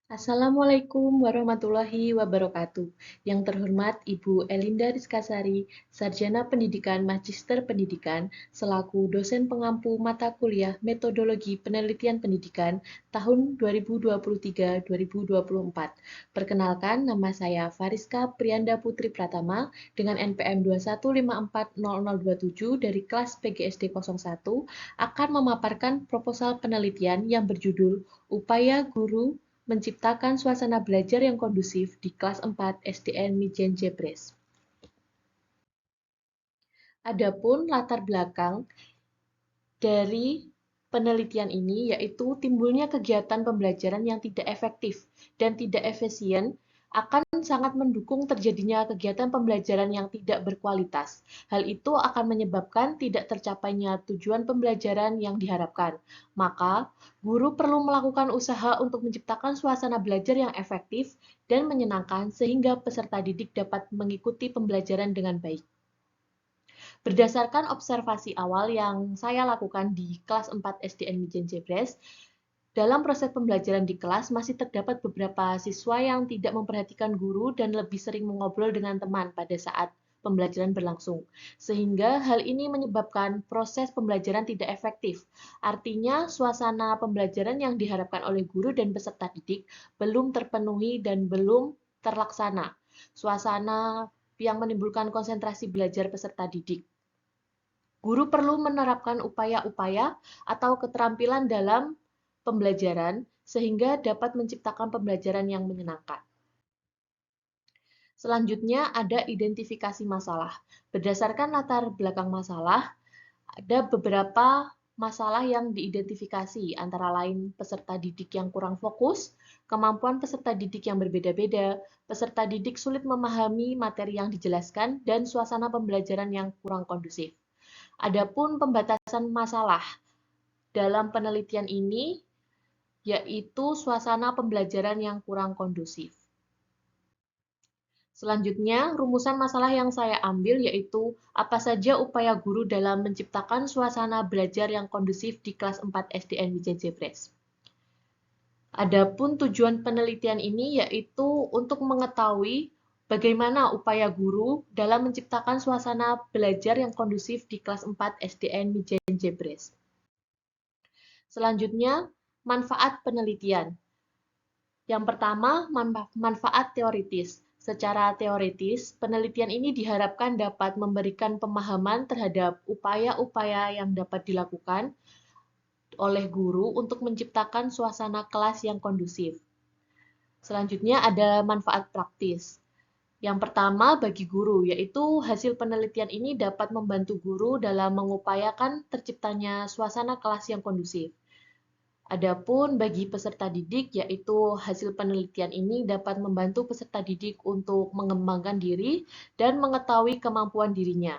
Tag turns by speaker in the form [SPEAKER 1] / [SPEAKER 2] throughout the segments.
[SPEAKER 1] Assalamualaikum warahmatullahi wabarakatuh. Yang terhormat Ibu Elinda Rizkasari, Sarjana Pendidikan Magister Pendidikan, selaku dosen pengampu mata kuliah Metodologi Penelitian Pendidikan tahun 2023-2024. Perkenalkan, nama saya Fariska Prianda Putri Pratama dengan NPM 2154027 dari kelas PGSD 01 akan memaparkan proposal penelitian yang berjudul Upaya Guru menciptakan suasana belajar yang kondusif di kelas 4 SDN Mijen Jebres. Adapun latar belakang dari penelitian ini yaitu timbulnya kegiatan pembelajaran yang tidak efektif dan tidak efisien akan sangat mendukung terjadinya kegiatan pembelajaran yang tidak berkualitas. Hal itu akan menyebabkan tidak tercapainya tujuan pembelajaran yang diharapkan. Maka, guru perlu melakukan usaha untuk menciptakan suasana belajar yang efektif dan menyenangkan sehingga peserta didik dapat mengikuti pembelajaran dengan baik. Berdasarkan observasi awal yang saya lakukan di kelas 4 SDN Mijen Jebres, dalam proses pembelajaran di kelas masih terdapat beberapa siswa yang tidak memperhatikan guru dan lebih sering mengobrol dengan teman pada saat pembelajaran berlangsung. Sehingga hal ini menyebabkan proses pembelajaran tidak efektif. Artinya, suasana pembelajaran yang diharapkan oleh guru dan peserta didik belum terpenuhi dan belum terlaksana. Suasana yang menimbulkan konsentrasi belajar peserta didik. Guru perlu menerapkan upaya-upaya atau keterampilan dalam pembelajaran sehingga dapat menciptakan pembelajaran yang menyenangkan. Selanjutnya ada identifikasi masalah. Berdasarkan latar belakang masalah, ada beberapa masalah yang diidentifikasi, antara lain peserta didik yang kurang fokus, kemampuan peserta didik yang berbeda-beda, peserta didik sulit memahami materi yang dijelaskan, dan suasana pembelajaran yang kurang kondusif. Adapun pembatasan masalah dalam penelitian ini yaitu suasana pembelajaran yang kurang kondusif. Selanjutnya, rumusan masalah yang saya ambil yaitu apa saja upaya guru dalam menciptakan suasana belajar yang kondusif di kelas 4 SDN Mijen Jebres. Adapun tujuan penelitian ini yaitu untuk mengetahui bagaimana upaya guru dalam menciptakan suasana belajar yang kondusif di kelas 4 SDN Mijen Jebres. Selanjutnya, manfaat penelitian. Yang pertama, manfaat teoritis. Secara teoritis, penelitian ini diharapkan dapat memberikan pemahaman terhadap upaya-upaya yang dapat dilakukan oleh guru untuk menciptakan suasana kelas yang kondusif. Selanjutnya ada manfaat praktis. Yang pertama bagi guru, yaitu hasil penelitian ini dapat membantu guru dalam mengupayakan terciptanya suasana kelas yang kondusif. Adapun bagi peserta didik, yaitu hasil penelitian ini dapat membantu peserta didik untuk mengembangkan diri dan mengetahui kemampuan dirinya.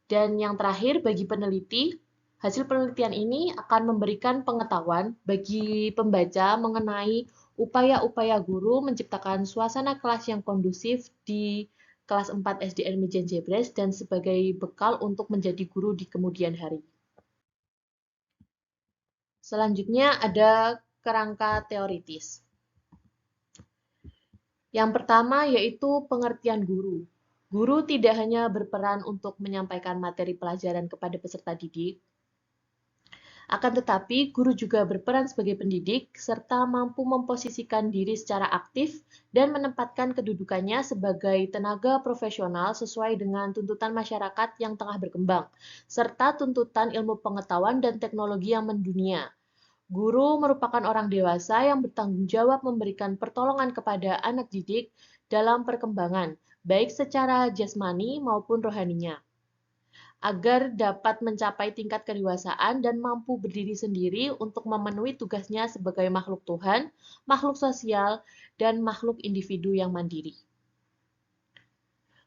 [SPEAKER 1] Dan yang terakhir, bagi peneliti, hasil penelitian ini akan memberikan pengetahuan bagi pembaca mengenai upaya-upaya guru menciptakan suasana kelas yang kondusif di kelas 4 SDN Mijen Jebres dan sebagai bekal untuk menjadi guru di kemudian hari. Selanjutnya ada kerangka teoritis. Yang pertama yaitu pengertian guru. Guru tidak hanya berperan untuk menyampaikan materi pelajaran kepada peserta didik, akan tetapi guru juga berperan sebagai pendidik serta mampu memposisikan diri secara aktif dan menempatkan kedudukannya sebagai tenaga profesional sesuai dengan tuntutan masyarakat yang tengah berkembang, serta tuntutan ilmu pengetahuan dan teknologi yang mendunia. Guru merupakan orang dewasa yang bertanggung jawab memberikan pertolongan kepada anak didik dalam perkembangan, baik secara jasmani maupun rohaninya, agar dapat mencapai tingkat kedewasaan dan mampu berdiri sendiri untuk memenuhi tugasnya sebagai makhluk Tuhan, makhluk sosial, dan makhluk individu yang mandiri.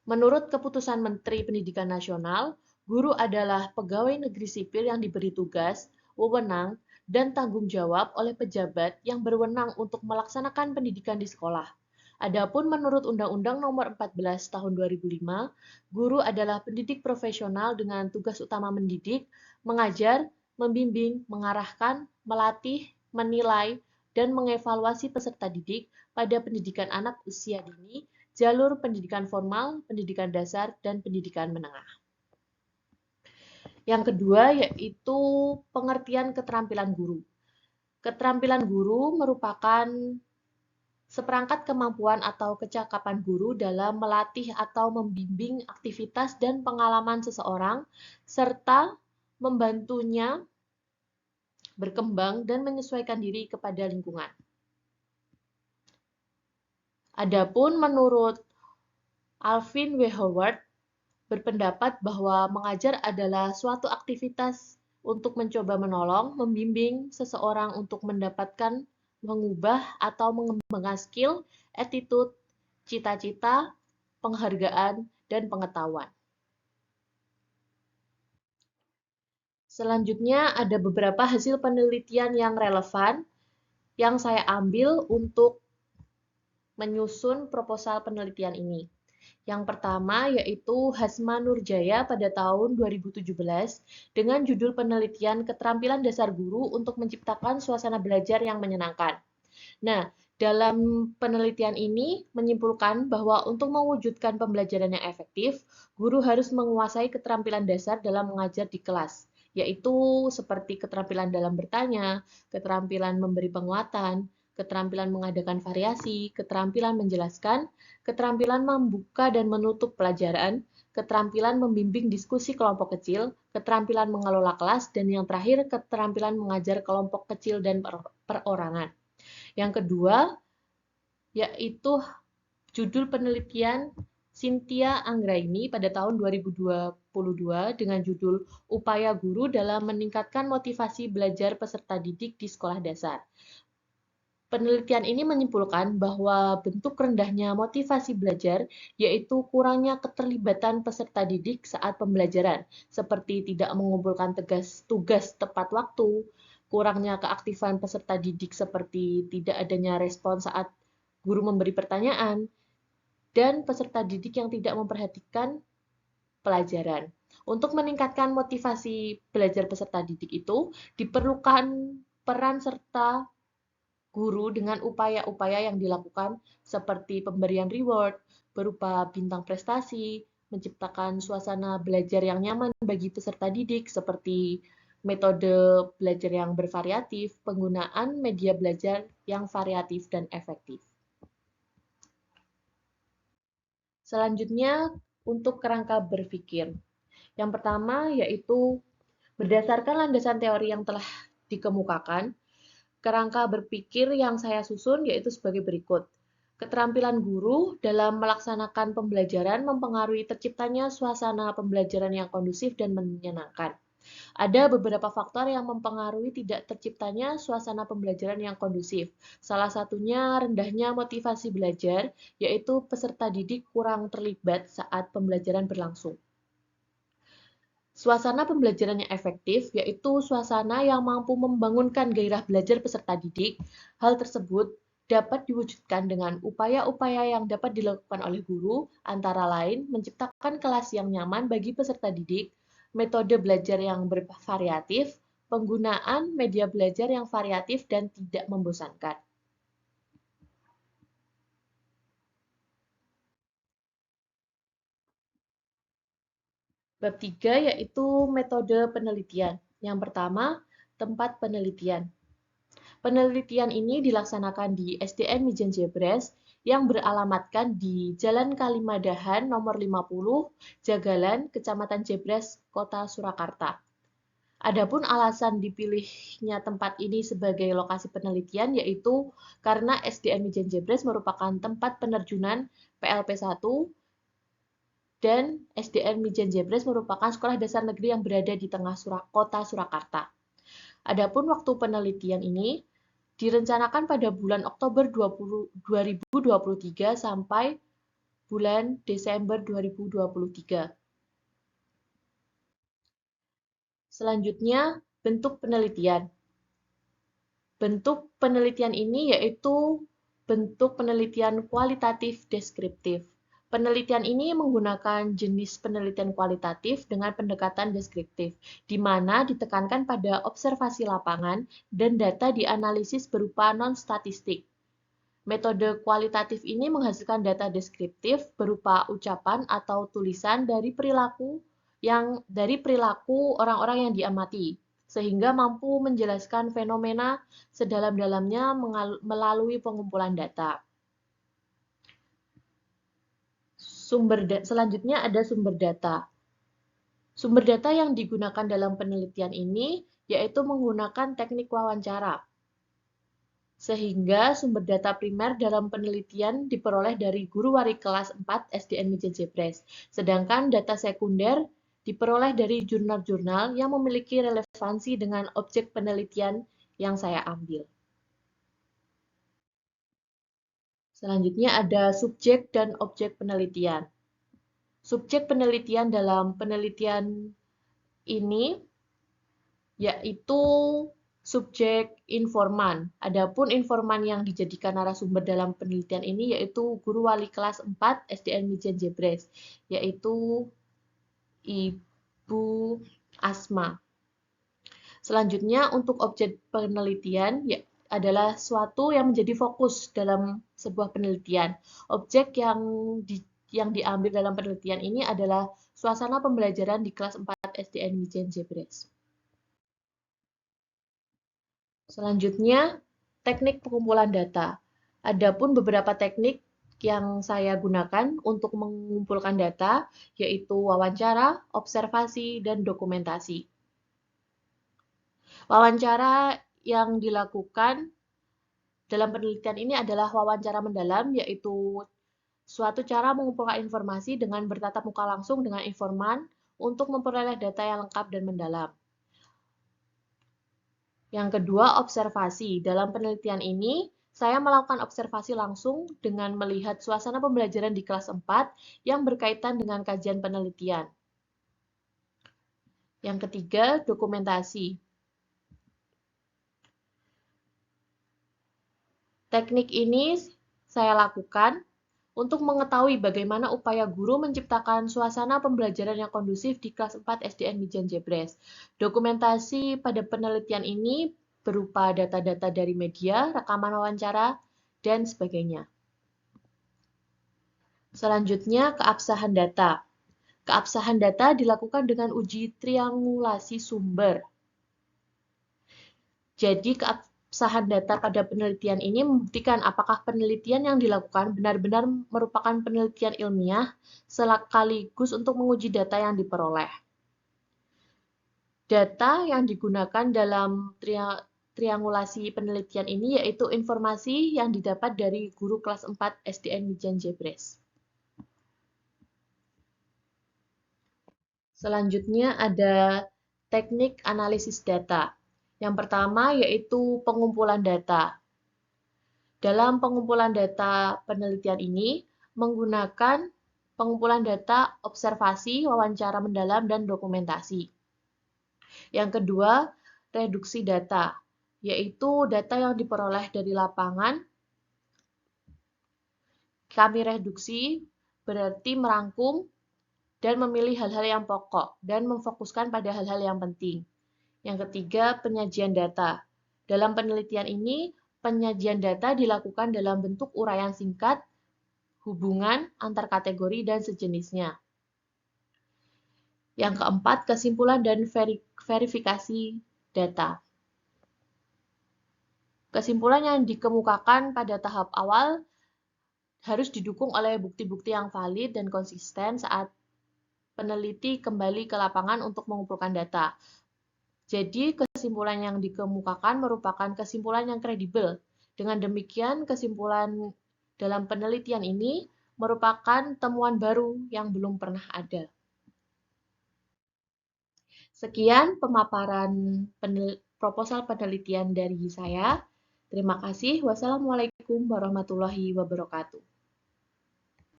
[SPEAKER 1] Menurut keputusan Menteri Pendidikan Nasional, guru adalah pegawai negeri sipil yang diberi tugas, wewenang, dan tanggung jawab oleh pejabat yang berwenang untuk melaksanakan pendidikan di sekolah. Adapun menurut Undang-Undang Nomor 14 Tahun 2005, guru adalah pendidik profesional dengan tugas utama mendidik, mengajar, membimbing, mengarahkan, melatih, menilai, dan mengevaluasi peserta didik pada pendidikan anak usia dini, jalur pendidikan formal, pendidikan dasar, dan pendidikan menengah. Yang kedua yaitu pengertian keterampilan guru. Keterampilan guru merupakan seperangkat kemampuan atau kecakapan guru dalam melatih atau membimbing aktivitas dan pengalaman seseorang, serta membantunya berkembang dan menyesuaikan diri kepada lingkungan. Adapun menurut Alvin W. Howard, berpendapat bahwa mengajar adalah suatu aktivitas untuk mencoba menolong, membimbing seseorang untuk mendapatkan, mengubah, atau mengembangkan skill, attitude, cita-cita, penghargaan, dan pengetahuan. Selanjutnya ada beberapa hasil penelitian yang relevan yang saya ambil untuk menyusun proposal penelitian ini. Yang pertama yaitu Hasma Nurjaya pada tahun 2017 dengan judul penelitian Keterampilan Dasar Guru untuk Menciptakan Suasana Belajar yang Menyenangkan. Nah, dalam penelitian ini menyimpulkan bahwa untuk mewujudkan pembelajaran yang efektif, guru harus menguasai keterampilan dasar dalam mengajar di kelas, yaitu seperti keterampilan dalam bertanya, keterampilan memberi penguatan, keterampilan mengadakan variasi, keterampilan menjelaskan, keterampilan membuka dan menutup pelajaran, keterampilan membimbing diskusi kelompok kecil, keterampilan mengelola kelas, dan yang terakhir keterampilan mengajar kelompok kecil dan perorangan. Yang kedua, yaitu judul penelitian Cynthia Anggraini pada tahun 2022 dengan judul Upaya Guru dalam Meningkatkan Motivasi Belajar Peserta Didik di Sekolah Dasar. Penelitian ini menyimpulkan bahwa bentuk rendahnya motivasi belajar yaitu kurangnya keterlibatan peserta didik saat pembelajaran, seperti tidak mengumpulkan tugas tepat waktu, kurangnya keaktifan peserta didik seperti tidak adanya respon saat guru memberi pertanyaan, dan peserta didik yang tidak memperhatikan pelajaran. Untuk meningkatkan motivasi belajar peserta didik itu, diperlukan peran serta guru dengan upaya-upaya yang dilakukan seperti pemberian reward berupa bintang prestasi, menciptakan suasana belajar yang nyaman bagi peserta didik seperti metode belajar yang bervariatif, penggunaan media belajar yang variatif dan efektif. Selanjutnya, untuk kerangka berpikir. Yang pertama yaitu berdasarkan landasan teori yang telah dikemukakan, kerangka berpikir yang saya susun yaitu sebagai berikut. Keterampilan guru dalam melaksanakan pembelajaran mempengaruhi terciptanya suasana pembelajaran yang kondusif dan menyenangkan. Ada beberapa faktor yang mempengaruhi tidak terciptanya suasana pembelajaran yang kondusif. Salah satunya rendahnya motivasi belajar, yaitu peserta didik kurang terlibat saat pembelajaran berlangsung. Suasana pembelajaran yang efektif, yaitu suasana yang mampu membangunkan gairah belajar peserta didik. Hal tersebut dapat diwujudkan dengan upaya-upaya yang dapat dilakukan oleh guru, antara lain menciptakan kelas yang nyaman bagi peserta didik, metode belajar yang bervariatif, penggunaan media belajar yang variatif dan tidak membosankan. Bab 3 yaitu metode penelitian. Yang pertama, tempat penelitian. Penelitian ini dilaksanakan di SDN Mijen Jebres yang beralamatkan di Jalan Kalimadahan nomor 50, Jagalan, Kecamatan Jebres, Kota Surakarta. Adapun alasan dipilihnya tempat ini sebagai lokasi penelitian yaitu karena SDN Mijen Jebres merupakan tempat penerjunan PLP 1 dan SDN Mijen Jebres merupakan sekolah dasar negeri yang berada di tengah kota Surakarta. Adapun waktu penelitian ini direncanakan pada bulan Oktober 2023 sampai bulan Desember 2023. Selanjutnya, bentuk penelitian. Bentuk penelitian ini yaitu bentuk penelitian kualitatif deskriptif. Penelitian ini menggunakan jenis penelitian kualitatif dengan pendekatan deskriptif, di mana ditekankan pada observasi lapangan dan data dianalisis berupa non-statistik. Metode kualitatif ini menghasilkan data deskriptif berupa ucapan atau tulisan dari perilaku orang-orang yang diamati, sehingga mampu menjelaskan fenomena sedalam-dalamnya melalui pengumpulan data. Selanjutnya ada sumber data. Sumber data yang digunakan dalam penelitian ini yaitu menggunakan teknik wawancara. Sehingga sumber data primer dalam penelitian diperoleh dari guru wali kelas 4 SDN Mijen Jebres. Sedangkan data sekunder diperoleh dari jurnal-jurnal yang memiliki relevansi dengan objek penelitian yang saya ambil. Selanjutnya ada subjek dan objek penelitian. Subjek penelitian dalam penelitian ini yaitu subjek informan. Adapun informan yang dijadikan narasumber dalam penelitian ini yaitu guru wali kelas 4 SDN Mijen Jebres, yaitu Ibu Asma. Selanjutnya untuk objek penelitian adalah suatu yang menjadi fokus dalam sebuah penelitian. Objek yang diambil dalam penelitian ini adalah suasana pembelajaran di kelas 4 SDN Mijen Jebres. Selanjutnya, teknik pengumpulan data. Adapun beberapa teknik yang saya gunakan untuk mengumpulkan data, yaitu wawancara, observasi, dan dokumentasi. Wawancara yang dilakukan dalam penelitian ini adalah wawancara mendalam, yaitu suatu cara mengumpulkan informasi dengan bertatap muka langsung dengan informan untuk memperoleh data yang lengkap dan mendalam. Yang kedua, observasi. Dalam penelitian ini, saya melakukan observasi langsung dengan melihat suasana pembelajaran di kelas 4 yang berkaitan dengan kajian penelitian. Yang ketiga, dokumentasi. Teknik ini saya lakukan untuk mengetahui bagaimana upaya guru menciptakan suasana pembelajaran yang kondusif di kelas 4 SDN Mijen Jebres. Dokumentasi pada penelitian ini berupa data-data dari media, rekaman wawancara, dan sebagainya. Selanjutnya, keabsahan data. Keabsahan data dilakukan dengan uji triangulasi sumber. Jadi, keabsahan data pada penelitian ini membuktikan apakah penelitian yang dilakukan benar-benar merupakan penelitian ilmiah sekaligus untuk menguji data yang diperoleh. Data yang digunakan dalam triangulasi penelitian ini yaitu informasi yang didapat dari guru kelas 4 SDN Mijen Jebres. Selanjutnya ada teknik analisis data. Yang pertama yaitu pengumpulan data. Dalam pengumpulan data penelitian ini menggunakan pengumpulan data observasi, wawancara mendalam, dan dokumentasi. Yang kedua, reduksi data, yaitu data yang diperoleh dari lapangan. Kami reduksi berarti merangkum dan memilih hal-hal yang pokok dan memfokuskan pada hal-hal yang penting. Yang ketiga, penyajian data. Dalam penelitian ini, penyajian data dilakukan dalam bentuk uraian singkat, hubungan antar kategori, dan sejenisnya. Yang keempat, kesimpulan dan verifikasi data. Kesimpulan yang dikemukakan pada tahap awal harus didukung oleh bukti-bukti yang valid dan konsisten saat peneliti kembali ke lapangan untuk mengumpulkan data. Jadi, kesimpulan yang dikemukakan merupakan kesimpulan yang kredibel. Dengan demikian, kesimpulan dalam penelitian ini merupakan temuan baru yang belum pernah ada. Sekian pemaparan proposal penelitian dari saya. Terima kasih. Wassalamualaikum warahmatullahi wabarakatuh.